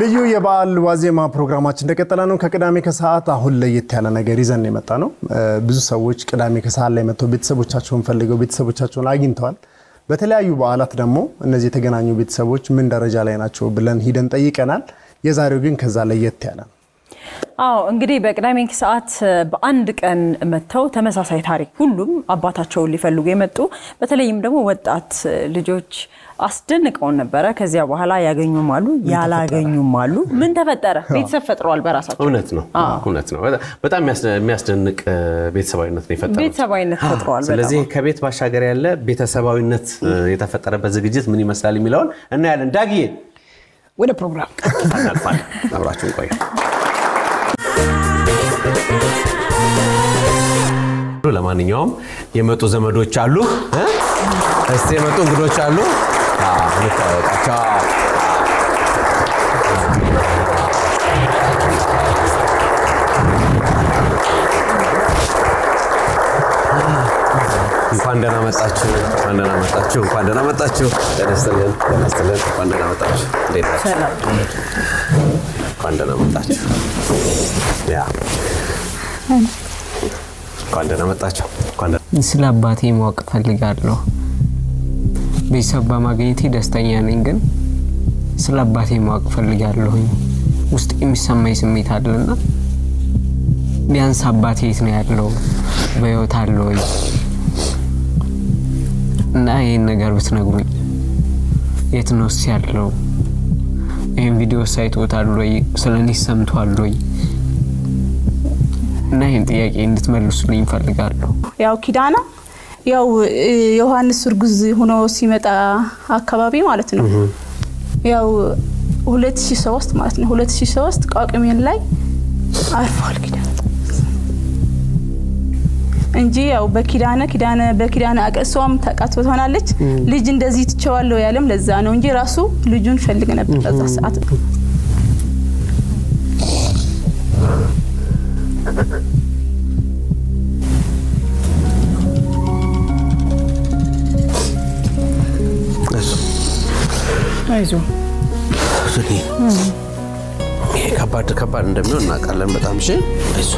ልዩ የበዓል ዋዜማ ፕሮግራማችን እንደቀጠለ ነው ከቅዳሜ ከሰዓት አሁን ለየት ያለ ነገር ይዘን የመጣ ነው ብዙ ሰዎች ቅዳሜ ከሰዓት ላይ መጥተው ቤተሰቦቻቸውን ፈልገው ቤተሰቦቻቸውን አግኝተዋል በተለያዩ በዓላት ደግሞ እነዚህ የተገናኙ ቤተሰቦች ምን ደረጃ ላይ ናቸው ብለን ሂደን ጠይቀናል የዛሬው ግን ከዛ ለየት ያለ ነው እንግዲህ በቅዳሜ ከሰዓት በአንድ ቀን መተው ተመሳሳይ ታሪክ ሁሉም አባታቸውን ሊፈልጉ የመጡ በተለይም ደግሞ ወጣት ልጆች አስደንቀው ነበር ከዚያ በኋላ ያገኙም አሉ ያላገኙም አሉ ምን ተፈጠረ ቤተሰብ ፈጥሯል በራሳቸው እውነት ነው በጣም የሚያስደንቅ ቤተሰባዊነት ነው የፈጠረው ቤተሰባዊነት ፈጥሯል ስለዚህ ከቤት ባሻገር ያለ ቤተሰባዊነት የተፈጠረበት ዝግጅት ምን ይመስላል የሚለውን እና ያለን ዳግዬ ወደ ፕሮግራም አልፋል አብራችሁን ቆዩ ለማንኛውም የመጡ ዘመዶች አሉ እስቲ የመጡ እንግዶች አሉ ልታወቃቸው እንኳን ደህና መጣችሁ ደስተለን እንኳን ደህና መጣችሁ ሰላም እንኳን ደህና መጣችሁ ያ እንኳን ደህና መጣችሁ ስለ አባቴ ማወቅ ፈልጋለሁ ቤተሰብ በማግኘቴ ደስተኛ ነኝ ግን ስለ አባቴ ማወቅ ፈልጋለሁ ውስጥ የሚሰማኝ ስሜት አለና ቢያንስ አባቴ የት ነው ያለው በህይወት አለ ወይ እና ይሄን ነገር ብትነግሩኝ የት ነው ያለው ይሄን ቪዲዮ ሳይቶታል ወይ ስለኔ ሰምቷል ወይ እና ይሄን ጥያቄ እንድትመልሱልኝ ፈልጋለሁ ያው ኪዳና ያው ዮሐንስ ርጉዝ ሆኖ ሲመጣ አካባቢ ማለት ነው ያው 2003 ማለት ነው 2003 ቋቅሜን ላይ አርፏል ኪዳና እንጂ ያው በኪዳነ አቀሷም ተቃጥቶ ሆናለች ልጅ እንደዚህ ትቸዋለው ያለም ለዛ ነው እንጂ ራሱ ልጁን ፈልገ ነበር ለዛ ሰዓት አይዞ እሺ ከባድ እንደሚሆን እናውቃለን በጣም እሺ አይዞ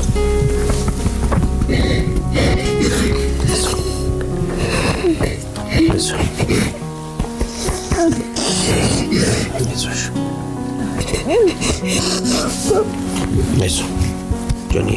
አይዞ ጆኒ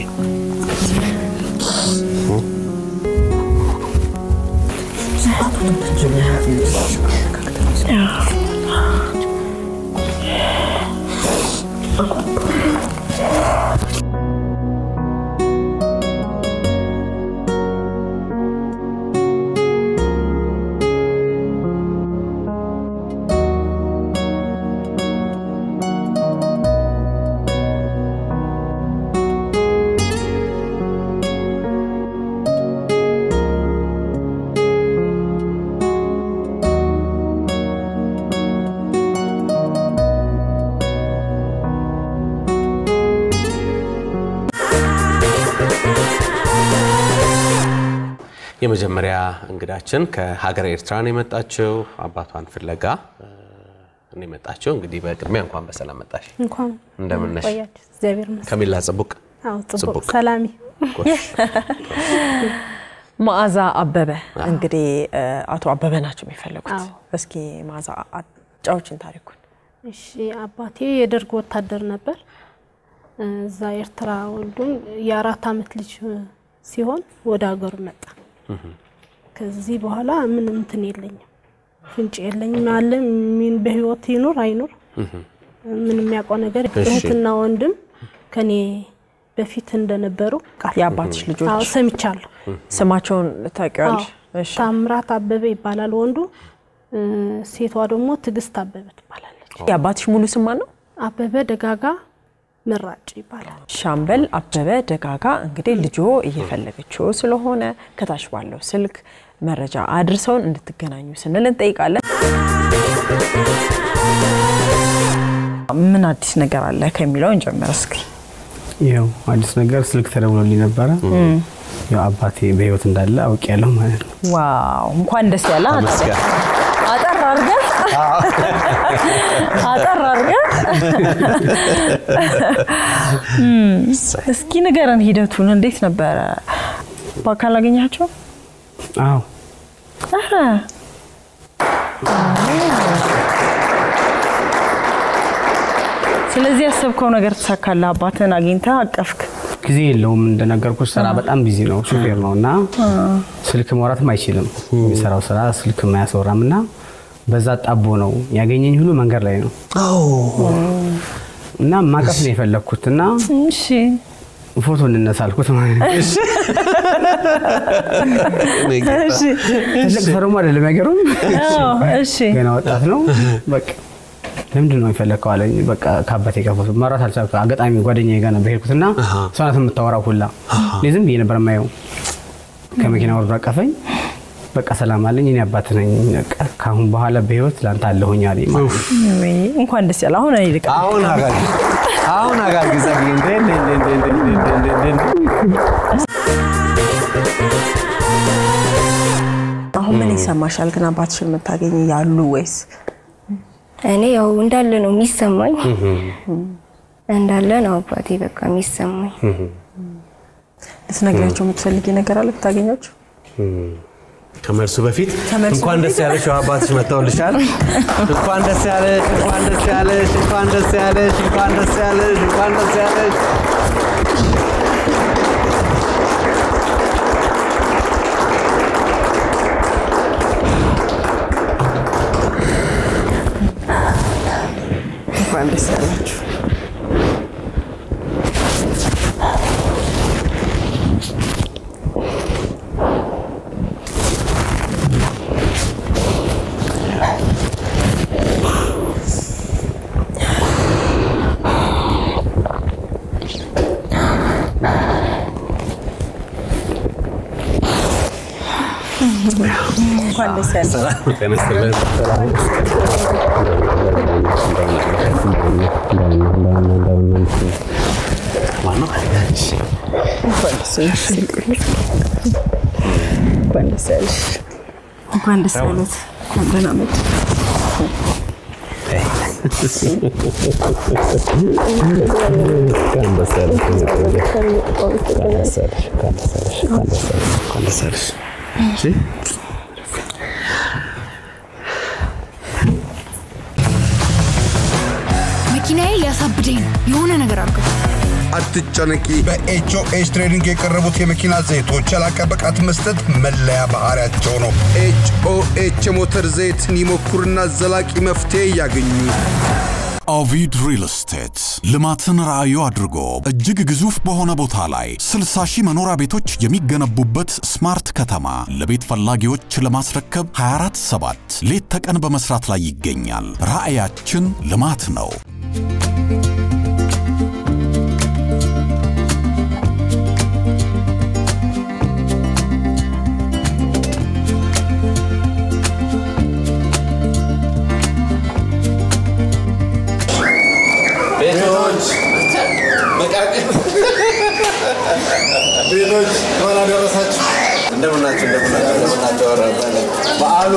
የመጀመሪያ እንግዳችን ከሀገር ኤርትራ ነው የመጣችው አባቷን ፍለጋ ነው የመጣችው እንግዲህ በቅድሚያ እንኳን በሰላም መጣሽ እንኳን እንደምን ነሽ እግዚአብሔር ይመስገን ከሚላ ጽቡቅ ጽቡቅ ሰላሚ ማአዛ አበበ እንግዲህ አቶ አበበ ናቸው የሚፈልጉት እስኪ ማአዛ አጫውችን ታሪኩን እሺ አባቴ የደርግ ወታደር ነበር እዛ ኤርትራ ወልዱን የ4 አመት ልጅ ሲሆን ወደ ሀገሩ መጣ ከዚህ በኋላ ምንም እንትን የለኝም ፍንጭ የለኝም አለ ምን በህይወት ይኖር አይኖር ምንም ያቆ ነገር እህትና ወንድም ከኔ በፊት እንደነበሩ ያባትሽ ልጆች አው ሰምቻለሁ ስማቸውን ታውቂዋለሽ እሺ ታምራት አበበ ይባላል ወንዱ ሴቷ ደግሞ ትግስት አበበ ትባላለች ያባትሽ ሙሉ ስም ማን ነው አበበ ደጋጋ መራጭ ይባላል ሻምበል አበበ ደጋጋ እንግዲህ ልጆ እየፈለገችው ስለሆነ ከታች ባለው ስልክ መረጃ አድርሰውን እንድትገናኙ ስንል እንጠይቃለን ምን አዲስ ነገር አለ ከሚለው እንጀምር እስኪ ያው አዲስ ነገር ስልክ ተደውሎልኝ ነበር ያው አባቴ በህይወት እንዳለ አውቄያለሁ ማለት ነው ዋው እንኳን ደስ ያለ አጠር አድርገህ አጠር አድርገህ እስኪ ንገረን ሂደቱን እንዴት ነበረ? በአካል አገኛቸው? አዎ አረ ስለዚህ ያሰብከው ነገር ተሳካለ? አባትን አግኝተህ አቀፍክ? ጊዜ የለውም እንደነገርኩሽ ስራ በጣም ቢዚ ነው ሹፌር ነውና ስልክ ማውራትም አይችልም የሚሰራው ስራ ስልክ ማያሰራምና በዛ ጣቦ ነው ያገኘኝ ሁሉ መንገር ላይ ነው እና ማቀፍ ነው የፈለኩትና እሺ ፎቶ እንነሳልኩት ማለት ነው እሺ ትልቅ ሰው አይደለም ያገሩም እሺ ገና ወጣት ነው በቃ ለምንድን ነው የፈለከው አለኝ በቃ ካባቴ ጋር ፎቶ ማራት አልቻልኩ አጋጣሚ ጓደኛዬ ጋር ነበር ሄድኩትና ሷናት የምታወራው ሁላ ለዝም ብዬ ነበር ማየው ከመኪና ወርዶ አቀፈኝ በቃ ሰላም አለኝ እኔ አባት ነኝ በቃ ካሁን በኋላ በህይወት ላንተ አለሁኝ አለኝ ማለት እንኳን ደስ ያለ አሁን አይልቅ አሁን አጋግ ዘግኝ አሁን ምን ይሰማሻል ግን አባትሽን መታገኝ ያሉ ወይስ? እኔ ያው እንዳለ ነው የሚሰማኝ እንዳለ ነው አባቴ በቃ የሚሰማኝ ልትነግራቸው የምትፈልጊ ነገር አለ ብታገኛቸው? ከመርሱ በፊት እንኳን ደስ ያለሽ አባትሽ መጣውልሻል እንኳን ደስ ያለሽ እንኳን ደስ ያለሽ እንኳን ደስ ያለሽ እንኳን ደስ ያለሽ እንኳን ደስ ያለሽ እንኳን ደስ ያላችሁ እንኳን ደስ ያለሽ እንኳን ደስ ያለሽ ደህና መጡ መኪናዬ ሊያሳብደኝ የሆነ ነገር አድርገው አትጨነቂ በኤችኦኤች ትሬዲንግ የቀረቡት የመኪና ዘይቶች ያላቀ ብቃት መስጠት መለያ ባህሪያቸው ነው ኤችኦኤች ሞተር ዘይትን ይሞክሩና ዘላቂ መፍትሄ ያገኙ ኦቪድ ሪል ስቴት ልማትን ራዕዩ አድርጎ እጅግ ግዙፍ በሆነ ቦታ ላይ 60,000 መኖሪያ ቤቶች የሚገነቡበት ስማርት ከተማ ለቤት ፈላጊዎች ለማስረከብ 24/7 ሌት ተቀን በመስራት ላይ ይገኛል። ራዕያችን ልማት ነው። ቤቶች ዋላ ደረሳችሁ እንደምናችሁ በዓሉ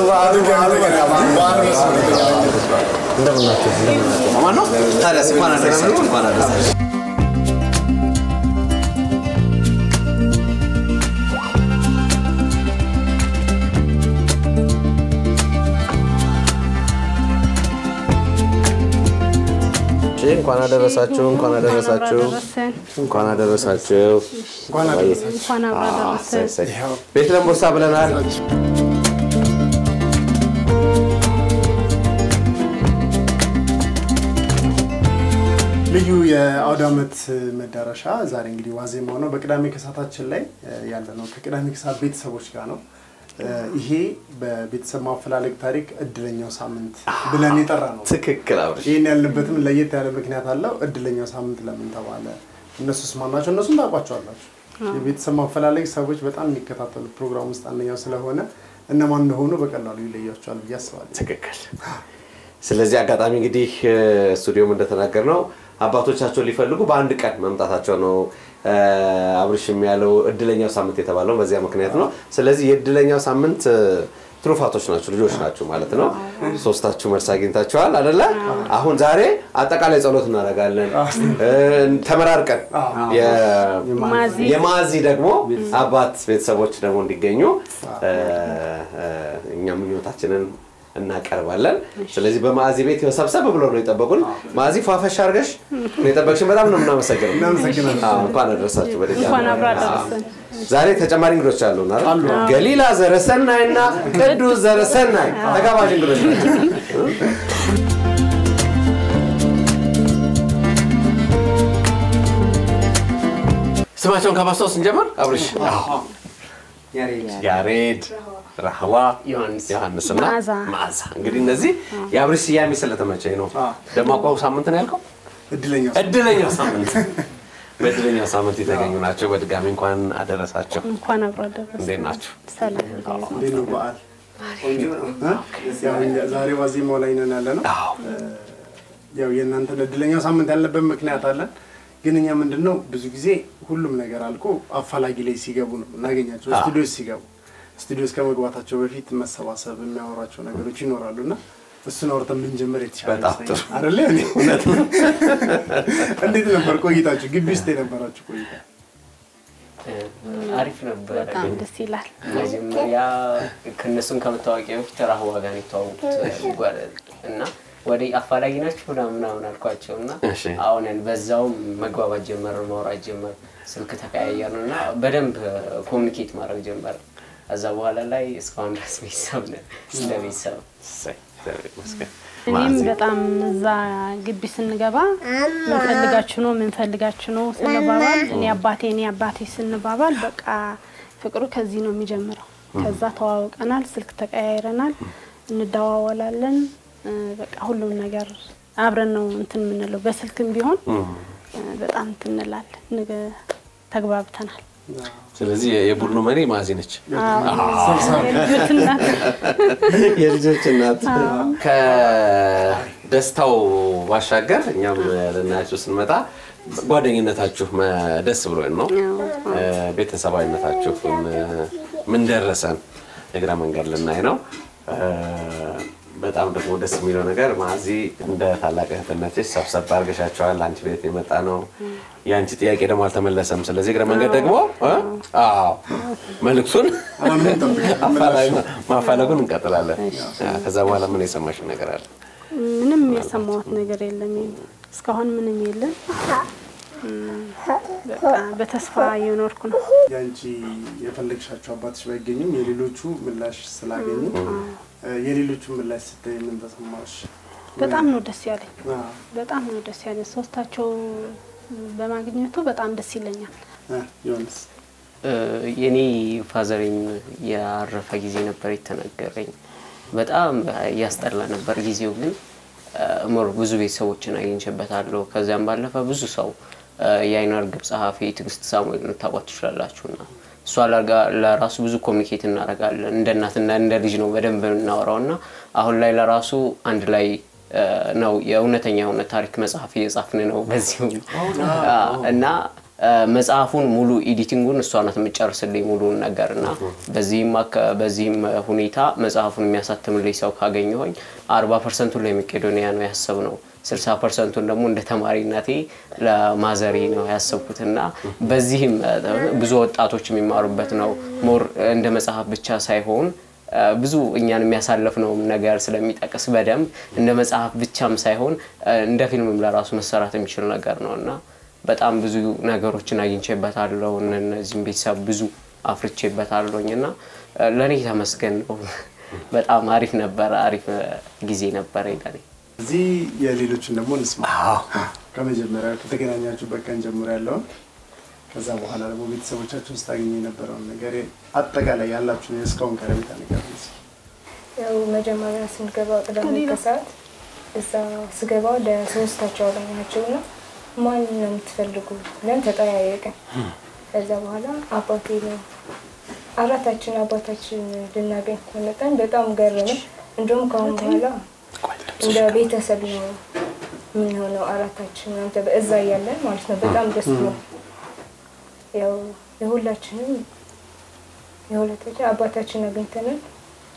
እንደምናችሁ ማን ነው ታዲያ እንኳን አደረሳችሁ እንኳን አደረሳችሁ እንኳን አደረሳችሁ እንኳን አደረሳችሁ እንኳን አደረሳችሁ እንኳን አደረሳችሁ ቤት ለምቦሳ ብለናል ልዩ የአውደ ዓመት መዳረሻ ዛሬ እንግዲህ ዋዜማው ነው በቅዳሜ ከሰዓታችን ላይ ያለ ነው ከቅዳሜ ከሰዓት ቤተሰቦች ጋር ነው ይሄ በቤተሰብ ማፈላለግ ታሪክ እድለኛው ሳምንት ብለን ይጠራ ነው ትክክል አብርሽ ይሄን ያለበትም ለየት ያለ ምክንያት አለው እድለኛው ሳምንት ለምን ተባለ እነሱስ ማናቸው እነሱም ታውቋቸዋላችሁ የቤተሰብ ማፈላለግ ሰዎች በጣም የሚከታተሉ ፕሮግራም ውስጥ አንደኛው ስለሆነ እነማን እንደሆኑ በቀላሉ ይለያቸዋል ብዬ አስባለሁ ትክክል ስለዚህ አጋጣሚ እንግዲህ ስቱዲዮም እንደተናገርነው አባቶቻቸው ሊፈልጉ በአንድ ቀን መምጣታቸው ነው አብርሽም ያለው እድለኛው ሳምንት የተባለው በዚያ ምክንያት ነው ስለዚህ የእድለኛው ሳምንት ትሩፋቶች ናችሁ ልጆች ናችሁ ማለት ነው ሶስታችሁ መልስ አግኝታችኋል አይደለ አሁን ዛሬ አጠቃላይ ጸሎት እናደርጋለን ተመራርቀን የማዚ ደግሞ አባት ቤተሰቦች ደግሞ እንዲገኙ እኛም ምኞታችንን እናቀርባለን ስለዚህ በማዚ ቤት ሰብሰብ ብሎ ነው የጠበቁን ማዚ ፋፈሽ አርገሽ ነው የጠበቅሽን በጣም ነው እናመሰግነው እንኳን አደረሳችሁ በደጃ እንኳን አብራ ደረሰን ዛሬ ተጨማሪ እንግዶች አሉና ገሊላ ዘረሰናይና ቅዱስ ዘረሰናይ ተጋባዥ እንግዶች ስማቸውን ከማስታወስ እንጀምር አብርሽ ያሬድ ረህዋ ዮሐንስና ማዛ እንግዲህ እነዚህ የአብርሽ ያሚ ስለተመቸኝ ነው ደማቋው ሳምንት ነው ያልከው እድለኛ ሳምንት በድለኛ ሳምንት የተገኙ ናቸው በድጋሚ እንኳን አደረሳችሁ እንኳን አብራ ደረሰን እንዴት ናችሁ ሰላም እንዴት ነው በዓል ቆንጆ ነው ዛሬ ዋዜማው ላይ ነን ያለነው ያው የእናንተ እድለኛ ሳምንት ያለበት ምክንያት አለ ግን እኛ ምንድነው ብዙ ጊዜ ሁሉም ነገር አልቆ አፋላጊ ላይ ሲገቡ ነው እናገኛቸው ስቱዲዮስ ከመግባታቸው በፊት መሰባሰብ የሚያወራቸው ነገሮች ይኖራሉና እሱን አውርተን ምን ጀመር የተሻለ አይደል እኔ እውነት እንዴት ነበር ቆይታችሁ ግቢ ውስጥ የነበራችሁ ቆይታ አሪፍ ነበር በጣም ደስ ይላል መጀመሪያ ከነሱን ከመታወቂያ በፊት ተራህዋ ጋር የተዋወቁት እና ወደ አፋላጊ ናችሁ ምናምን አልኳቸውና አሁን በዛው መግባባት ጀመር ማውራት ጀመር ስልክ ተቀያየርንና በደንብ ኮሙኒኬት ማድረግ ጀመር እዛ በኋላ ላይ እስካሁን ድረስ ቤተሰብ ነን እንደ ቤተሰብ እኔም በጣም እዛ ግቢ ስንገባ ምን ፈልጋችሁ ነው ስንባባል እኔ አባቴ ስንባባል በቃ ፍቅሩ ከዚህ ነው የሚጀምረው ከዛ ተዋውቀናል ስልክ ተቀያይረናል እንደዋወላለን በቃ ሁሉም ነገር አብረን ነው እንትን ምንለው በስልክም ቢሆን በጣም እንትንላለን ተግባብተናል ስለዚህ የቡድኑ መሪ ማዚ ነች የልጆች እናት ከደስታው ባሻገር እኛም ለናችሁ ስንመጣ ጓደኝነታችሁ ደስ ብሎን ነው ቤተሰባዊነታችሁ ምን ደረሰን የግራ መንገድ ልናይ ነው በጣም ደግሞ ደስ የሚለው ነገር ማዚ እንደ ታላቅ እህትነትሽ ሰብሰብ አርገሻቸዋል አንቺ ቤት የመጣ ነው ያንቺ ጥያቄ ደግሞ አልተመለሰም ስለዚህ ግራ መንገድ ደግሞ መልክቱን ማፋለጉን እንቀጥላለን ከዛ በኋላ ምን የሰማሽ ነገር አለ ምንም የሰማሁት ነገር የለም እስካሁን ምንም የለም በተስፋ እየኖርኩ ነው ያንቺ የፈለግሻቸው አባትሽ ባይገኙም የሌሎቹ ምላሽ ስላገኙ የሌሎቹ ምላሽ ስትይ ምን ተሰማሽ በጣም ነው ደስ ያለኝ ሶስታቸው በማግኘቱ በጣም ደስ ይለኛል ዮሐንስ የኔ ፋዘሪን ያረፈ ጊዜ ነበር የተነገረኝ በጣም ያስጠላ ነበር ጊዜው ግን ሞር ብዙ ቤተሰቦችን አግኝቼበታለሁ ከዛም ባለፈ ብዙ ሰው የአይናር ግብ ጸሐፊ ትግስት ሳሙኤልን ታቋጥሻላችሁና እሷ ለራሱ ብዙ ኮሙኒኬት እናደርጋለን እንደ እናትና እንደ ልጅ ነው በደንብ እናወራውና አሁን ላይ ለራሱ አንድ ላይ ነው የእውነተኛ ታሪክ መጽሐፍ እየጻፍን ነው በዚሁ እና መጽሐፉን ሙሉ ኤዲቲንጉን እሷ ናት የምትጨርስልኝ ሙሉን ነገርና በዚህም ሁኔታ መጽሐፉን የሚያሳትምልኝ ሰው ካገኘሁኝ 40% ለመቄዶንያ ነው ያሰብነው 60% ደግሞ እንደ ተማሪነቴ ለማዘሪ ነው ያሰብኩትና በዚህም ብዙ ወጣቶች የሚማሩበት ነው ሞር እንደ መጽሐፍ ብቻ ሳይሆን ብዙ እኛን የሚያሳልፍነው ነገር ስለሚጠቅስ በደንብ እንደ መጽሐፍ ብቻም ሳይሆን እንደ ፊልምም ለራሱ መሰራት የሚችል ነገር ነውና በጣም ብዙ ነገሮችን አግኝቼበታለሁ እነዚህም ቤተሰብ ብዙ አፍርቼበታለሁኝና ለኔ ተመስገን ነው በጣም አሪፍ ነበር አሪፍ ጊዜ ነበር ይላል እዚህ የሌሎችን ደግሞ እንስማ ከመጀመሪያ ከተገናኛችሁበት ቀን ጀምሮ ያለው ከዛ በኋላ ደግሞ ቤተሰቦቻችሁን ስታገኙ የነበረው ነገር አጠቃላይ ያላችሁ እስካሁን ከረቤታ ነገር ነው ያው መጀመሪያ ስንገባ ቅዳሜ ከሰዓት እዛ ስገባ ለሶስታቸው አገኘኋቸውና ማን ነው የምትፈልጉ ብለን ተጠያየቅን ከዛ በኋላ አባቴ ነው አባታችን ልናገኝ መጣን በጣም ገረመን እንደውም ካሁን በኋላ እንደ ቤተሰብ ነው ምን ሆነው አራታችን አንተ በእዛ ያለን ማለት ነው በጣም ደስ ብሎ ያው የሁላችንም የሁለታችን አባታችን አግኝተናል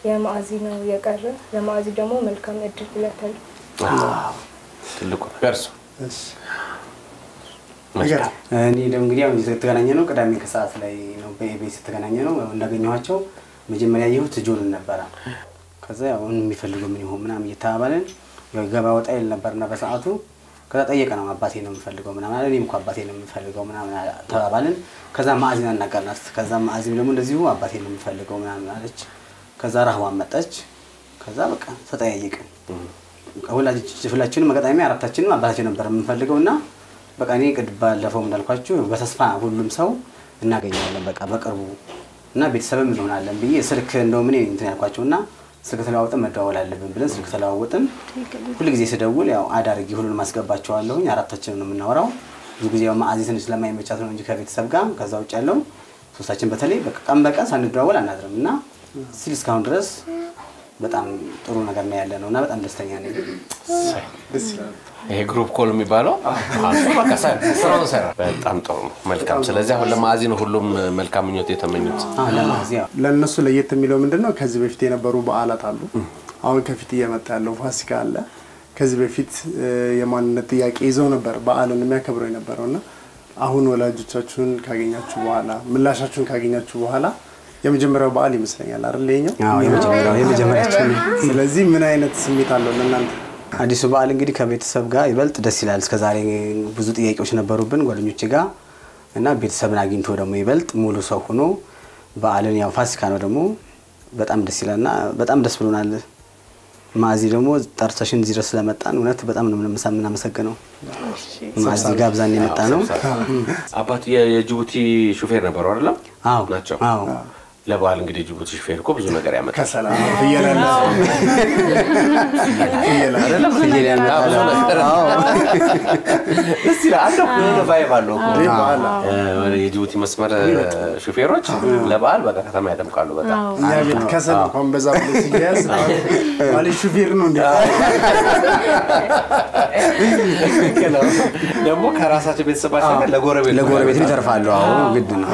የማዕዚ ነው የቀረ። ለማዕዚ ደግሞ መልካም እድል ብለታለሁ። ትልቁ ነገር እሱ። እኔ ደግሞ እንግዲህ አሁን የተገናኘ ነው ቅዳሜ ከሰዓት ላይ ነው በኢቢኤስ የተገናኘ ነው። እንዳገኘኋቸው መጀመሪያ ያየሁት ጆንን ነበረ። ከዛ አሁን የሚፈልገው ምን ይሆን ምናምን እየተባባልን ያው ገባ ወጣ ይል ነበርና በሰዓቱ ከዛ ጠየቀ ነው አባቴ ነው የምፈልገው ምናምን አለ። እኔም እኮ አባቴ ነው የምፈልገው ምናምን ተባባልን። ከዛ ማዕዚን አናገርናት። ከዛ ማዕዚም ደግሞ እንደዚሁ አባቴ ነው የምፈልገው ምናምን አለች። ከዛ ራህዋን መጣች። ከዛ በቃ ተጠያየቅን። ሁላችንም አጋጣሚ አራታችንም አባታችን ነበር የምንፈልገውና በቃ እኔ ቅድ ባለፈው እንዳልኳችሁ በተስፋ ሁሉም ሰው እናገኛለን በቃ በቅርቡ እና ቤተሰብም እንሆናለን ብዬ ስልክ እንደው ምን እንትን ያልኳቸውና ስልክ ተለዋውጠን መደዋወል አለብን ብለን ስልክ ተለዋውጠን ሁሉ ጊዜ ስደውል ያው አዳርጊ ሁሉንም ማስገባቸዋለሁ። አራታችንን ነው የምናወራው። ብዙ ጊዜ ማዕዚ ትንሽ ስለማይመቻት ነው እንጂ ከቤተሰብ ጋር ከዛ ውጭ ያለው ሶስታችን በተለይ በቃ ቀን በቀን ሳንደዋወል አናድርምና ሲል እስካሁን ድረስ በጣም ጥሩ ነገር ነው ያለነውና በጣም ደስተኛ ነኝ። ይሄ ግሩፕ ኮል የሚባለው በቃ ስራው ሰራ በጣም ጥሩ ነው። መልካም። ስለዚህ አሁን ለማዕዚ ነው ሁሉም መልካም ምኞት የተመኙት። ለማዕዚ ለነሱ ለየት የሚለው ምንድነው ከዚህ በፊት የነበሩ በዓላት አሉ። አሁን ከፊት እየመጣ ያለው ፋሲካ አለ። ከዚህ በፊት የማንነት ጥያቄ ይዘው ነበር በዓልን የሚያከብረው የነበረውና አሁን ወላጆቻችሁን ካገኛችሁ በኋላ ምላሻችሁን ካገኛችሁ በኋላ የመጀመሪያው በዓል ይመስለኛል አይደል? የመጀመሪያችን። ስለዚህ ምን አይነት ስሜት አለው ለእናንተ? አዲሱ በዓል እንግዲህ ከቤተሰብ ጋር ይበልጥ ደስ ይላል። እስከዛሬ ብዙ ጥያቄዎች ነበሩብን ጓደኞቼ ጋር እና ቤተሰብን አግኝቶ ደግሞ ይበልጥ ሙሉ ሰው ሆኖ በዓልን ያው ፋሲካ ነው ደግሞ በጣም ደስ ይላልና በጣም ደስ ብሎናል። ማዕዚ ደግሞ ጠርተሽን እዚህ ድረስ ስለመጣን እውነት በጣም ነው የምናመሰግነው። ማዕዚ ጋብዛን የመጣ ነው። አባቱ የጅቡቲ ሹፌር ነበሩ አይደል? አዎ ናቸው። ለበዓል እንግዲህ ጅቡቲ ሹፌር እኮ ብዙ ነገር ያመጣል። ከሰላም ፍየላለ ደስ ይላል። አንዱ ቫይብ አለው እኮ የጅቡቲ መስመር ሹፌሮች ለበዓል በቃ ከተማ ያደምቃሉ በጣም። እኛ ቤት ከሰል እንኳን በዛ ብሎ ሲያዝ ማለት ሹፌር ነው እንዴ? ደግሞ ከራሳቸው ቤተሰባቸው ለጎረቤት ይተርፋሉ። አዎ ግድ ነው።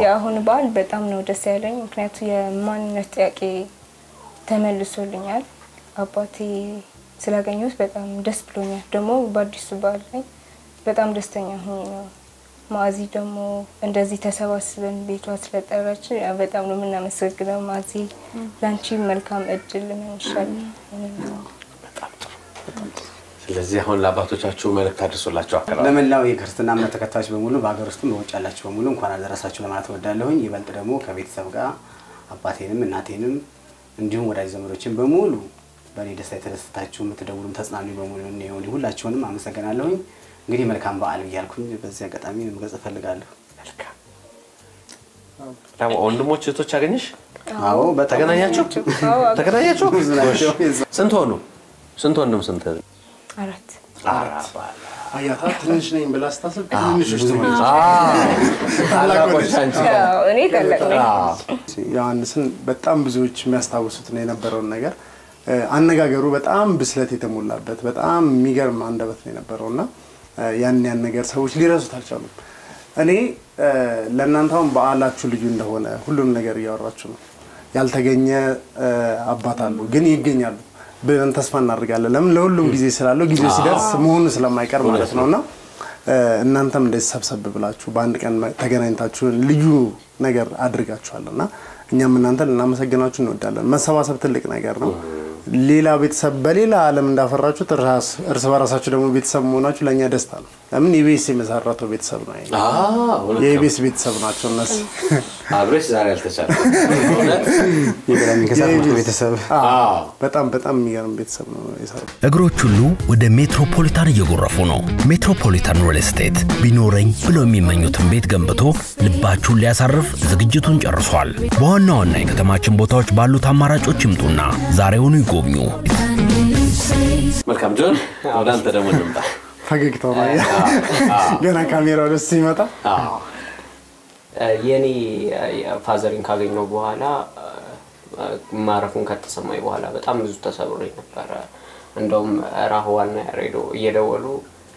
የአሁኑ በዓል በጣም ነው ደስ ያለኝ። ምክንያቱም የማንነት ጥያቄ ተመልሶልኛል። አባቴ ስላገኘሁት በጣም ደስ ብሎኛል። ደግሞ በአዲሱ በዓል ላይ በጣም ደስተኛ ሆኜ ነው። ማዕዚ ደግሞ እንደዚህ ተሰባስበን ቤቷ ስለጠራች በጣም ነው የምናመሰግነው። ማዕዚ ላንቺ መልካም እድል እንሻለን። ስለዚህ አሁን ለአባቶቻችሁ መልእክት አድርሶላችሁ አከራ ለመላው የክርስትና እምነት ተከታዮች በሙሉ በአገር ውስጥም በውጭ ያላችሁ በሙሉ እንኳን አደረሳችሁ ለማለት ወዳለሁኝ። ይበልጥ ደግሞ ከቤተሰብ ጋር አባቴንም እናቴንም እንዲሁም ወዳጅ ዘመዶችን በሙሉ በኔ ደስታ የተደሰታችሁ የምትደውሉም ተጽናኑ በሙሉ ነው ሁላችሁንም አመሰግናለሁኝ። እንግዲህ መልካም በዓል ይያልኩኝ በዚህ አጋጣሚ መግለጽ ፈልጋለሁ። መልካም ታው ወንድሞች እህቶች አገኘሽ? አዎ ተገናኛችሁ? ስንት ሆኑ? ስንት ወንድም ስንት? አራት አያታ ትንሽ ነኝ ብላ ስታስብ ትንሽ ነው። ታላቆች አንቺ እኔ ታላቅ ነኝ። ዮሐንስን በጣም ብዙዎች የሚያስታውሱት ነው የነበረውን ነገር አነጋገሩ በጣም ብስለት የተሞላበት በጣም የሚገርም አንደበት ነው የነበረውና ያን ነገር ሰዎች ሊረሱት አልቻሉም። እኔ ለእናንተም በዓላችሁ ልዩ እንደሆነ ሁሉም ነገር እያወራችሁ ነው። ያልተገኘ አባት አሉ ግን ይገኛሉ ብለን ተስፋ እናደርጋለን። ለምን ለሁሉም ጊዜ ስላለው ጊዜው ሲደርስ መሆኑ ስለማይቀር ማለት ነውና እናንተም እንደዚህ ሰብሰብ ብላችሁ በአንድ ቀን ተገናኝታችሁ ልዩ ነገር አድርጋችኋልና እኛም እናንተን እናመሰግናችሁ እንወዳለን። መሰባሰብ ትልቅ ነገር ነው። ሌላ ቤተሰብ በሌላ ዓለም እንዳፈራችሁ እርስ በራሳችሁ ደግሞ ቤተሰብ መሆናችሁ ለኛ ደስታ ነው። ለምን ኢቢኤስ የመሰረተው ቤተሰብ ነው አይደል? የኢቢኤስ ቤተሰብ ናቸው እነሱ። አብረሽ ዛሬ አልተቻለ የቅዳሜ ከሰዓት ቤተሰብ በጣም የሚገርም ቤተሰብ ነው የሰራው። እግሮች ሁሉ ወደ ሜትሮፖሊታን እየጎረፉ ነው። ሜትሮፖሊታን ሪል ስቴት ቢኖረኝ ብሎ የሚመኙትን ቤት ገንብቶ ልባችሁን ሊያሳርፍ ዝግጅቱን ጨርሷል። በዋና ዋና የከተማችን ቦታዎች ባሉት አማራጮች ይምጡና ዛሬውኑ ይጎብኙ። መልካም ጆን ወደ አንተ ደግሞ እንምጣ። ፈገግታው ነው ገና ካሜራው ደስ ይመጣ። የኔ ፋዘሪን ካገኘው በኋላ ማረፉን ከተሰማኝ በኋላ በጣም ብዙ ተሰብሬ ነበር። እንደውም ራህዋና ያሬዶ እየደወሉ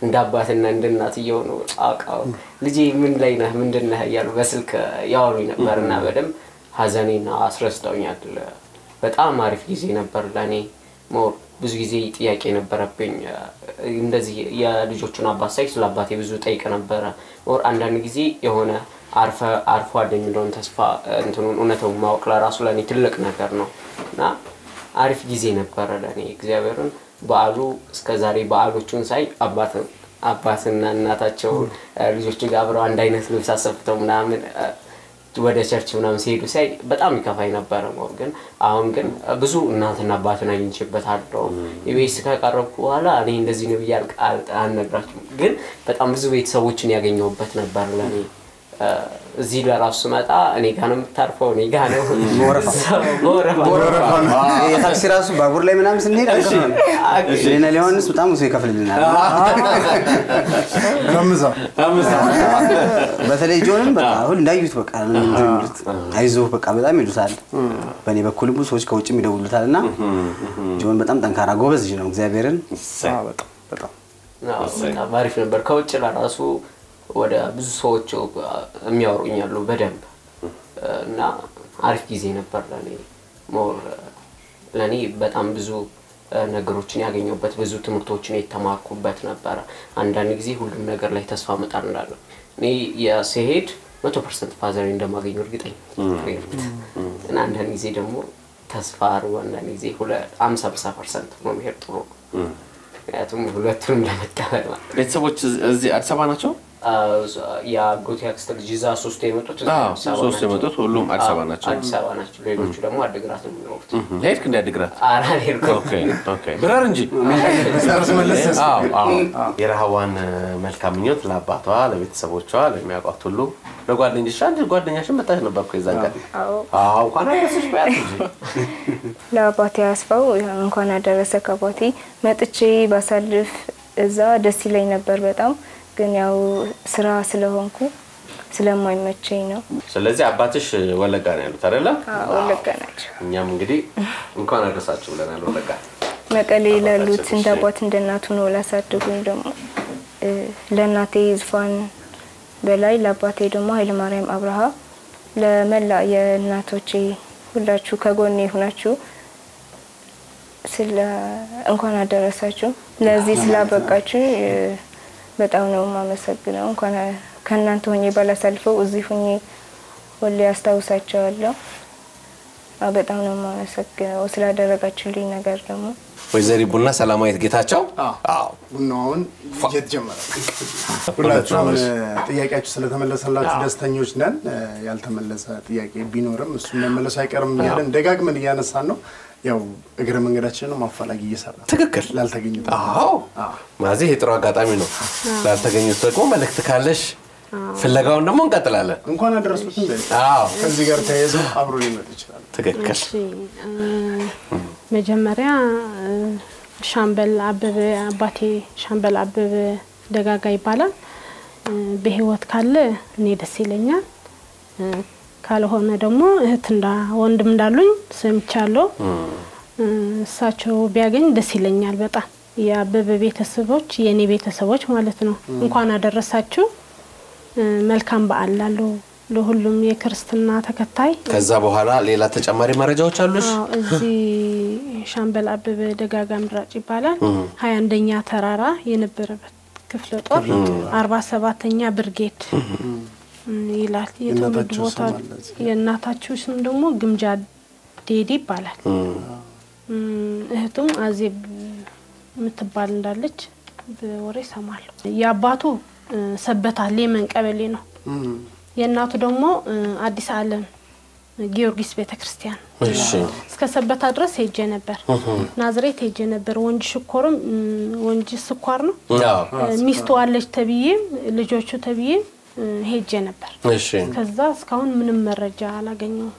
እንዳባትና እንደናት እየሆኑ አቃው ልጄ ምን ላይ ነህ ምንድነህ እያሉ በስልክ ያወሩኝ ነበርና በደም ሀዘኔን አስረስተውኛል። በጣም አሪፍ ጊዜ ነበር ለኔ ሞር ብዙ ጊዜ ጥያቄ ነበረብኝ እንደዚህ የልጆቹን አባት ሳይ ስለ አባቴ ብዙ ጠይቅ ነበር ኦር አንዳንድ ጊዜ የሆነ አርፎ እንደሚሆን ተስፋ እንትኑን እውነታው ማወቅ ለራሱ ለኔ ትልቅ ነገር ነውና አሪፍ ጊዜ ነበር ለኔ እግዚአብሔርን በዓሉ እስከ ዛሬ በዓሎቹን ሳይ አባትና እናታቸው ልጆቹ ጋር አብረው አንድ አይነት ልብስ አሰፍተው ምናምን ወደ ቸርች ምናምን ሲሄዱ ሳይ በጣም ይከፋይ ነበር ሞር ግን አሁን ግን ብዙ እናትና አባትን አግኝቼበታለሁ ኢቢኤስ ከቀረብኩ በኋላ እኔ እንደዚህ ነው ብያል አልነግራችሁም ግን በጣም ብዙ ቤተሰቦችን ያገኘሁበት ነበር ለኔ እዚህ ለራሱ መጣ እኔ ጋር ነው የምታርፈው እኔ ጋር ነው ወረፋ የታክሲ ራሱ ባቡር ላይ ምናምን ስንሄድ እኔና ሊሆንስ በጣም ብዙ ይከፍልልናል አምዛ በተለይ ጆንም በቃ ሁሉ እንዳዩት በቃ አይዞህ በቃ በጣም ይሉታል በኔ በኩል ብዙ ሰዎች ከውጭም ይደውሉታልና ጆን በጣም ጠንካራ ጎበዝ ልጅ ነው እግዚአብሔርን በጣም አሪፍ ነበር ከውጭ ለራሱ ወደ ብዙ ሰዎች የሚያወሩኛሉ በደንብ እና አሪፍ ጊዜ ነበር ለኔ ሞር ለኔ በጣም ብዙ ነገሮችን ያገኘሁበት ብዙ ትምህርቶችን የተማርኩበት ነበር አንዳንድ ጊዜ ሁሉም ነገር ላይ ተስፋ መጣር እንዳለው እኔ የሰሄድ 100% ፋዘር እንደማገኘው እርግጠኛ ነኝ እና አንዳንድ ጊዜ ደግሞ ተስፋ አርባ አንዳንድ ጊዜ 50% ነው የሚሄድ ጥሩ ያቱም ሁለቱንም ለመቀበል ማለት ቤተሰቦች እዚህ አዲስ አበባ ናቸው ያ ጎቲያክስ ጂዛ 3 የመጡት 3 የመጡት ሁሉም አዲስ አበባ ናቸው ሌሎቹ ደግሞ አድግራት ነው የሚኖሩት ለሄድክ እንደ አድግራት ሄድኩ ኦኬ ብራር እንጂ የረሃዋን መልካም ምኞት ለአባቷ ለቤተሰቦቿ ለሚያውቋት ሁሉ ለጓደኞቿ አንድ ጓደኛሽን መጣች ነበር እኮ ይዛጋ እንኳን አደረሰሽ ባያት ለአባቴ አስፋው እንኳን አደረሰ ከአባቴ መጥቼ ባሳልፍ እዛ ደስ ይለኝ ነበር በጣም ግን ያው ስራ ስለሆንኩ ስለማይመቸኝ ነው ስለዚህ አባትሽ ወለጋ ነው ያሉት አይደል ወለጋ ናቸው እኛም እንግዲህ እንኳን አደረሳችሁ ብለናል ወለጋ መቀሌ ለሉት እንደአባት እንደናቱ ነው ላሳደጉኝ ደግሞ ለናቴ ዝፋን በላይ ለአባቴ ደግሞ ኃይለ ማርያም አብርሃ ለመላ የእናቶቼ ሁላችሁ ከጎኔ ሆናችሁ ስለ እንኳን አደረሳችሁ ለዚህ ስላበቃችሁ በጣም ነው ማመሰግነው እንኳን ከናንተ ሆኜ ባላሳልፈው እዚህ ሆኜ ሁሌ አስታውሳቸዋለሁ በጣም ነው ማመሰግነው ስላደረጋችሁልኝ ነገር ደግሞ ወይዘሪ ቡና ሰላማዊት ጌታቸው ቡናውን እየተጀመረ ሁላችሁም ጥያቄያችሁ ስለተመለሰላችሁ ደስተኞች ነን ያልተመለሰ ጥያቄ ቢኖርም እሱ መመለስ አይቀርም ያለን ደጋግመን እያነሳን ነው ያው እግረ መንገዳችንን ማፋላጊ እየሰራ ትክክል ላልተገኙት ማዚ የጥሩ አጋጣሚ ነው ላልተገኙት ደግሞ መልእክት ካለሽ ፍለጋውን ደግሞ እንቀጥላለን እንኳን አደረሱት እንዴ ከዚህ ጋር ተያይዞ አብሮ ሊመጣ ይችላል ትክክል መጀመሪያ ሻምበል አበበ አባቴ ሻምበል አበበ ደጋጋ ይባላል በህይወት ካለ እኔ ደስ ይለኛል ካልሆነ ደግሞ እህትና ወንድም እንዳሉኝ ሰምቻለሁ እሳቸው ቢያገኝ ደስ ይለኛል በጣም የአበበ ቤተሰቦች የኔ ቤተሰቦች ማለት ነው እንኳን አደረሳችሁ መልካም በዓል ላለው ለሁሉም የክርስትና ተከታይ ከዛ በኋላ ሌላ ተጨማሪ መረጃዎች አሉሽ እዚህ ሻምበል አበበ ደጋጋ ምራጭ ይባላል 21ኛ ተራራ የነበረበት ክፍለ ጦር 47ኛ ብርጌድ ይላል የትውልድ ቦታ የእናታችሁ ስም ደግሞ ግምጃ ዴዲ ይባላል እህቱም አዜብ ምትባል እንዳለች በወሬ ሰማለሁ ያባቱ ሰበታ ሌመን ቀበሌ ነው የእናቱ ደግሞ አዲስ ዓለም ጊዮርጊስ ቤተክርስቲያን እሺ እስከ ሰበታ ድረስ ሄጄ ነበር ናዝሬት ሄጄ ነበር ወንጂ ሽኮርም ወንጂ ስኳር ነው ሚስቱ አለች ተብዬ ልጆቹ ተብዬ ሄጄ ነበር እሺ ከዛ እስካሁን ምንም መረጃ አላገኘው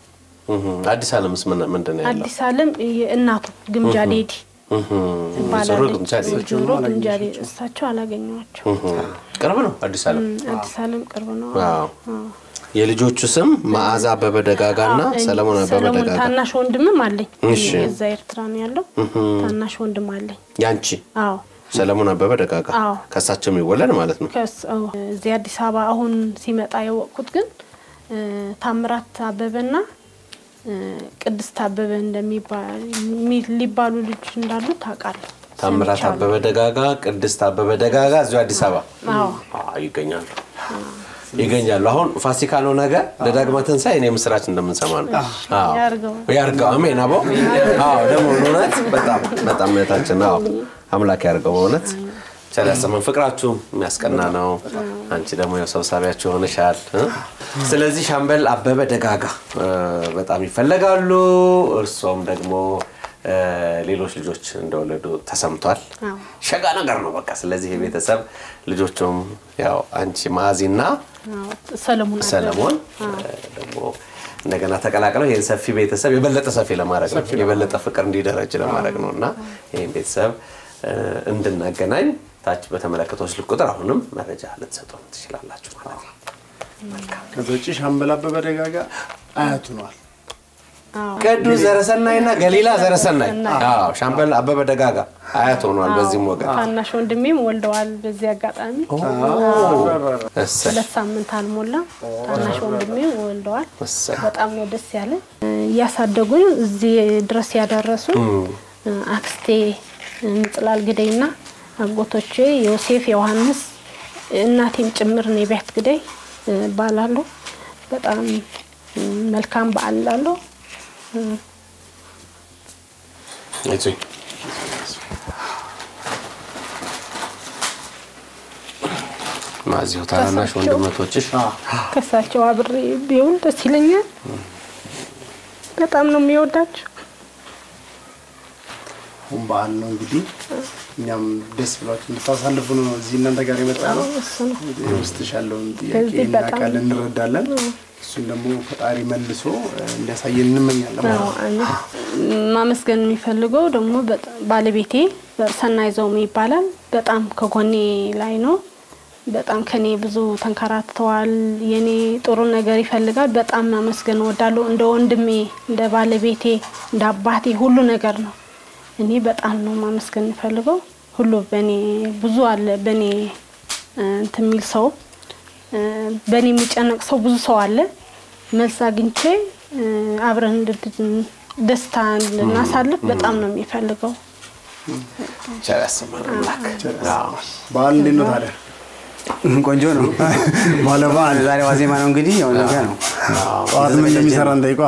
አዲስ ዓለምስ ምንድነው ያለው አዲስ ዓለም እናቱ ግምጃ ዴዲ ባላለች ጆሮ ግምጃ ዴዲ እሳቸው አላገኘዋቸው ቅርብ ነው አዲስ ዓለም ቅርብ ነው የልጆቹ ስም ማዓዛ አበበ ደጋጋና ሰለሞን አበበ ደጋጋ ታናሽ ወንድምም አለኝ እዛ ኤርትራ ነው ያለው ታናሽ ወንድም አለኝ ያንቺ ሰለሞን አበበ ደጋጋ ከሳቸው የሚወለድ ማለት ነው እዚህ አዲስ አበባ አሁን ሲመጣ የወቅኩት ግን ታምራት አበበና ቅድስት አበበ እንደሚባል ሊባሉ ልጅ እንዳሉ ታውቃለህ? ታምራት አበበ ደጋጋ ቅድስት አበበ ደጋጋ እዚሁ አዲስ አበባ ይገኛሉ አሁን ፋሲካ ነው ነገር ለዳግማ ትንሳኤ እኔ ምስራች እንደምንሰማ ነው ያርጋው አሜን አቦ ደግሞ እውነት በጣም መታችን አምላክ ያርጋው እውነት ቸለሰመን ፍቅራችሁ የሚያስቀና ነው አንቺ ደግሞ የሰብሳቢያችሁ ሆነሻል ስለዚህ ሻምበል አበበ ደጋጋ በጣም ይፈልጋሉ እርሶም ደግሞ ሌሎች ልጆች እንደወለዱ ተሰምቷል ሸጋ ነገር ነው በቃ ስለዚህ የቤተሰብ ልጆቹም ያው አንቺ ማዚና ሰለሞን ደግሞ እንደገና ተቀላቅለው ይሄን ሰፊ ቤተሰብ የበለጠ ሰፊ ለማድረግ ነው የበለጠ ፍቅር እንዲደረጅ ለማድረግ ነውና ይሄን ቤተሰብ እንድናገናኝ ታች በተመለከተው ስልክ ቁጥር አሁንም መረጃ ልትሰጡን ትችላላችሁ ማለት ነው መልካም ከዚህ ሻምበል አበበ ደጋጋ አያቱ ነው ቅዱስ ዘረሰናይና ገሊላ ዘረሰናይ ሻምበል አበበ ደጋጋ አያት ሆኗል በዚህ ወገን ታናሽ ወንድሜም ወልደዋል በዚህ አጋጣሚ ለሳምንት አልሞላ ታናሽ ወንድሜም ወልደዋል በጣም ነው ደስ ያለ ያሳደጉኝ እዚህ ድረስ ያደረሱ አክስቴ ምጥላል ግደይና አጎቶቼ ዮሴፍ ዮሐንስ እናቴም ጭምር ነው ቤት ግደይ ባላሉ በጣም መልካም ባላሉ እሺ ማዚው ታናሽ ወንድሞችሽ ከሳቸው አብሬ ቢሆን ደስ ይለኛል በጣም ነው የሚወዳቸው ሁምባን ነው እንግዲህ እኛም ደስ ብሏችሁ እንድታሳልፉ ነው እዚህ እናንተ ጋር የመጣነው ውስጥሻለውን ጥያቄና ቃል እንረዳለን እሱን ደግሞ ፈጣሪ መልሶ እንዲያሳየን እንመኛለን ማመስገን የሚፈልገው ደግሞ ባለቤቴ ሰናይዘው ይባላል በጣም ከጎኔ ላይ ነው በጣም ከኔ ብዙ ተንከራተዋል የኔ ጥሩ ነገር ይፈልጋል በጣም ማመስገን ወዳለው እንደ ወንድሜ እንደ ባለቤቴ እንደ አባቴ ሁሉ ነገር ነው እኔ በጣም ነው ማመስገን ፈልገው ሁሉ በኔ ብዙ አለ በኔ እንተሚል ሰው በኔ የሚጨነቅ ሰው ብዙ ሰው አለ መልስ አግኝቼ አብረን ደስታን እናሳልፍ በጣም ነው የሚፈልገው ቸራሰማን አምላክ ባል እንዴት ነው ታዲያ ቆንጆ ነው ባለባል ዛሬ ዋዜማ ነው እንግዲህ ያው ነገር ነው ጧት ምን እንደሚሰራ እንጠይቋ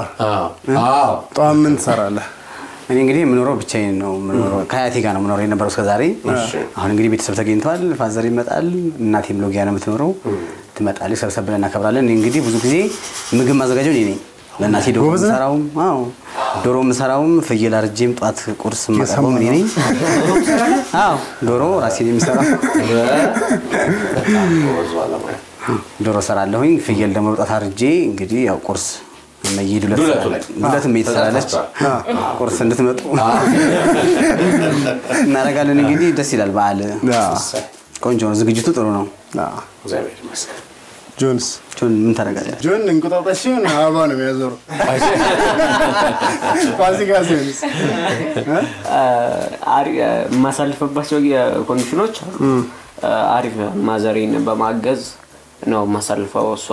ጧት ምን ትሰራለህ እኔ እንግዲህ ምኖረው ብቻዬን ነው ምኖረው ከአያቴ ጋር ነው ምኖረው የነበረው እስከ ዛሬ አሁን እንግዲህ ቤተሰብ ተገኝቷል ፋዘር ይመጣል እናቴም ሎጊያ ነው የምትኖረው ትመጣለች ሰብሰብ ብለን እናከብራለን እንግዲህ ብዙ ጊዜ ምግብ ማዘጋጀው እኔ ነኝ ለናቴ ዶሮ ሰራውም ዶሮ መስራውም ፍየል አርጄም ጧት ቁርስ ማቀርበው እኔ ነኝ ዶሮ ራሴ የሚሰራው ዶሮ ሰራለሁኝ ፍየል ደግሞ ጧት አርጄ እንግዲህ ያው ቁርስ መይድ ሁለቱም እየተሰራለች ቁርስ እንድትመጡ እናረጋለን እንግዲህ ደስ ይላል በዓል ቆንጆ ነው ዝግጅቱ ጥሩ ነው እግዚአብሔር ይመስገን ጆንስ ምን ታረጋለህ ጆን እንቁጣጣሽን አባ ነው የሚያዞረው ፋሲካ ሲሆንስ ማሳልፈባቸው ኮንዲሽኖች አሪፍ ማዘሬን በማገዝ ነው ማሳልፈው እሷ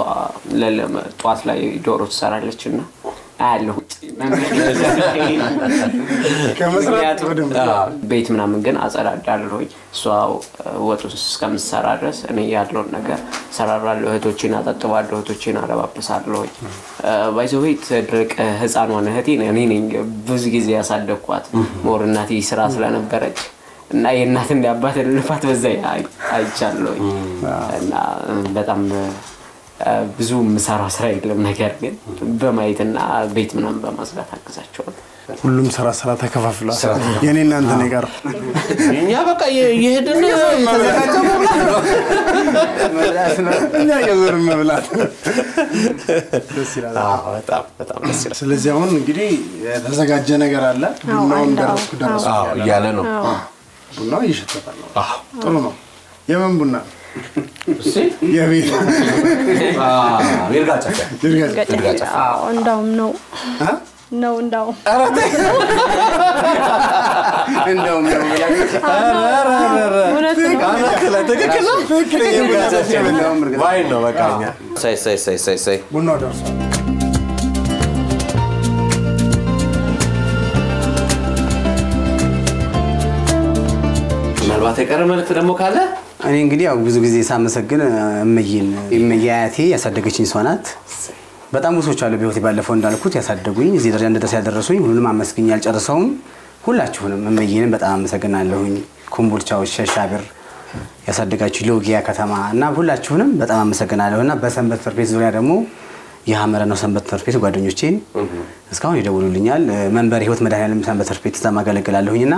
ጧት ላይ ዶሮ ትሰራለችና አያለሁ ከመስራት ቤት ምናምን ግን አጸዳዳለሁኝ እሷ ወጡን እስከምትሰራ ድረስ እኔ ያለውን ነገር ሰራራለሁ እህቶቼን አጠጥባለሁ እህቶቼን አለባብሳለሁኝ ባይዘው ትድርቅ ህፃን ሆነ እህቴ እኔ ነኝ ብዙ ጊዜ ያሳደግኳት ሞር እናቴ ስራ ስለነበረች እና የእናት እንዲያባት ልፋት በዛ አይቻለሁኝ እና በጣም ብዙ ምሳራው ስራ የለም ነገር ግን በማየትና ቤት ምናምን በማስጋት አግዛቸው ሁሉም ስራ ተከፋፍሏል የኔ እናንተ ነው ጋር እኛ በቃ ይሄድን ተዘጋጀው መብላት ነው እኛ የዞር መብላት ደስ ይላል በጣም ደስ ይላል ስለዚህ አሁን እንግዲህ የተዘጋጀ ነገር አለ ቡናውን ደረስኩ እያለ ነው ቡናው ይሽተታል ጥሩ ነው የምን ቡና እሺ የቤት ይርጋጫ እንዳውም ነው እንዳውም እንደውም ነው ዋይ ነው በቃኛ ሳይ ቡናው ደርሷል ምናልባት የቀረ መልእክት ደግሞ ካለ እኔ እንግዲህ ያው ብዙ ጊዜ ሳመሰግን እመያቴ ያሳደገችኝ ሰው ናት። በጣም ብዙዎች አሉ በህይወቴ ባለፈው እንዳልኩት ያሳደጉኝ እዚህ ደረጃ እንደደረሰ ያደረሱኝ ሁሉንም አመስግኝ ያልጨርሰውም ሁላችሁንም እመዬንም በጣም አመሰግናለሁኝ። ኮምቦልቻዎች ሸሻብር ያሳደጋችሁ ሎጊያ ከተማ እና ሁላችሁንም በጣም አመሰግናለሁና በሰንበት ትምህርት ቤት ዙሪያ ደግሞ የሐመረ ነው ሰንበት ትምህርት ቤት ጓደኞቼን እስካሁን ይደውሉልኛል። መንበር ህይወት መድኃኒዓለም ሰንበት ትምህርት ቤት ተማገለግላለሁኝና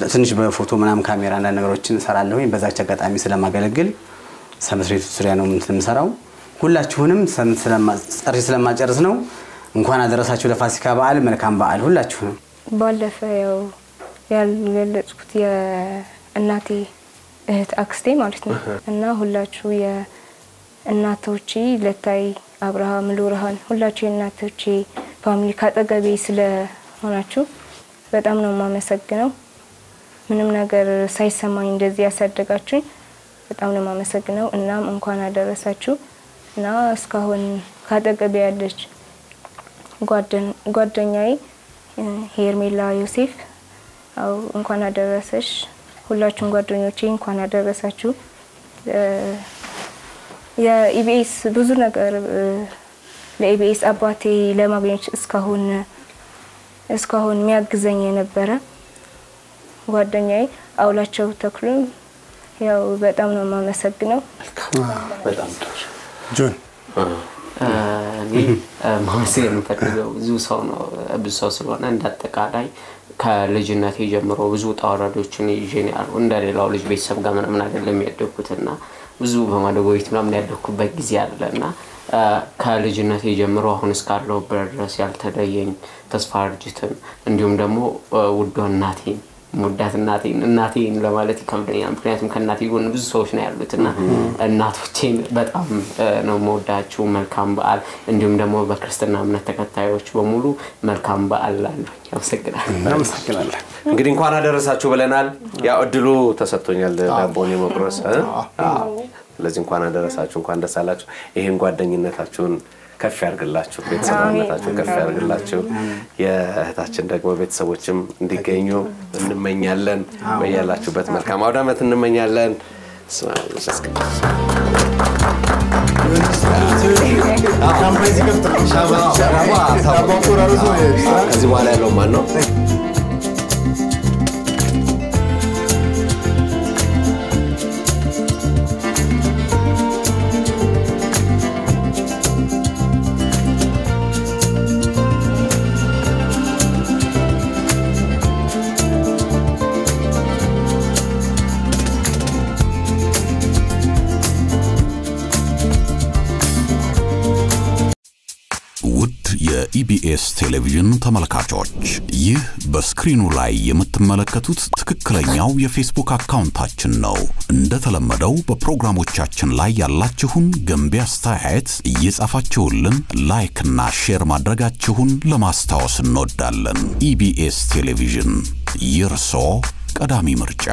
ትንሽ በፎቶ ምናምን ካሜራ እና ነገሮችን ሰራለሁኝ። በዛች አጋጣሚ ስለማገለግል ሰንበት ቤት ዙሪያ ነው የምሰራው። ሁላችሁንም ስለማጨርስ ነው እንኳን አደረሳችሁ ለፋሲካ በዓል። መልካም በዓል ሁላችሁንም። ባለፈ ያው ያልገለጽኩት የእናቴ እህት አክስቴ ማለት ነው እና ሁላችሁ የእናቶቼ ለታይ አብርሃም ሉርሃን ሁላችሁ የእናቶቼ ፋሚሊ ካጠገቤ ስለሆናችሁ በጣም ነው የማመሰግነው። ምንም ነገር ሳይሰማኝ እንደዚህ ያሳደጋችሁኝ በጣም ነው የማመሰግነው። እናም እንኳን አደረሳችሁ እና እስካሁን ካጠገቤ ያለች ጓደኛዬ ሄርሜላ ዮሴፍ አው እንኳን አደረሰሽ። ሁላችሁም ጓደኞቼ እንኳን አደረሳችሁ። የኢቢኤስ ብዙ ነገር ለኢቢኤስ አባቴ ለማግኘት እስካሁን የሚያግዘኝ የነበረ ጓደኛዬ አውላቸው ተክሉ ያው በጣም ነው የማመሰግነው። በጣም ጆን እኔ ማመስገን ፈልገው ብዙ ሰው ስለሆነ እንዳጠቃላይ ከልጅነቴ ጀምሮ ብዙ ጣወራዶችን ይዤኛል። እንደሌላው ልጅ ቤተሰብ ጋር ምንም አይደለም ያደኩትና ብዙ በማደጎ ቤት ምናምን ያደኩበት ጊዜ አለና ከልጅነቴ ጀምሮ አሁን እስካለው ድረስ ያልተለየኝ ተስፋ አርጅተን እንዲሁም ደግሞ ውድ እናቴን ለማለት ይከብደኛል። ምክንያቱም ከእናቴ ጎን ብዙ ሰዎች ነው ያሉትና እናቶቼን በጣም ነው የምወዳቸው። መልካም በዓል። እንዲሁም ደግሞ በክርስትና እምነት ተከታዮች በሙሉ መልካም በዓል ላሉ ያመሰግናለሁ። እንግዲህ እንኳን አደረሳችሁ ብለናል። ያው እድሉ ተሰጥቶኛል ዳቦን የመቁረስ ስለዚህ እንኳን አደረሳችሁ እንኳን ደስ አላችሁ። ይሄን ጓደኝነታችሁን ከፍ ያርግላችሁ፣ ቤተሰብነታችሁን ከፍ ያርግላችሁ። የእህታችን ደግሞ ቤተሰቦችም እንዲገኙ እንመኛለን። በያላችሁበት መልካም አውደ ዓመት እንመኛለን። ከዚህ በኋላ ያለው ማን ነው? ኢቢኤስ ቴሌቪዥን ተመልካቾች ይህ በስክሪኑ ላይ የምትመለከቱት ትክክለኛው የፌስቡክ አካውንታችን ነው። እንደተለመደው በፕሮግራሞቻችን ላይ ያላችሁን ገንቢ አስተያየት እየጻፋችሁልን ላይክ እና ሼር ማድረጋችሁን ለማስታወስ እንወዳለን። ኢቢኤስ ቴሌቪዥን የርሶ ቀዳሚ ምርጫ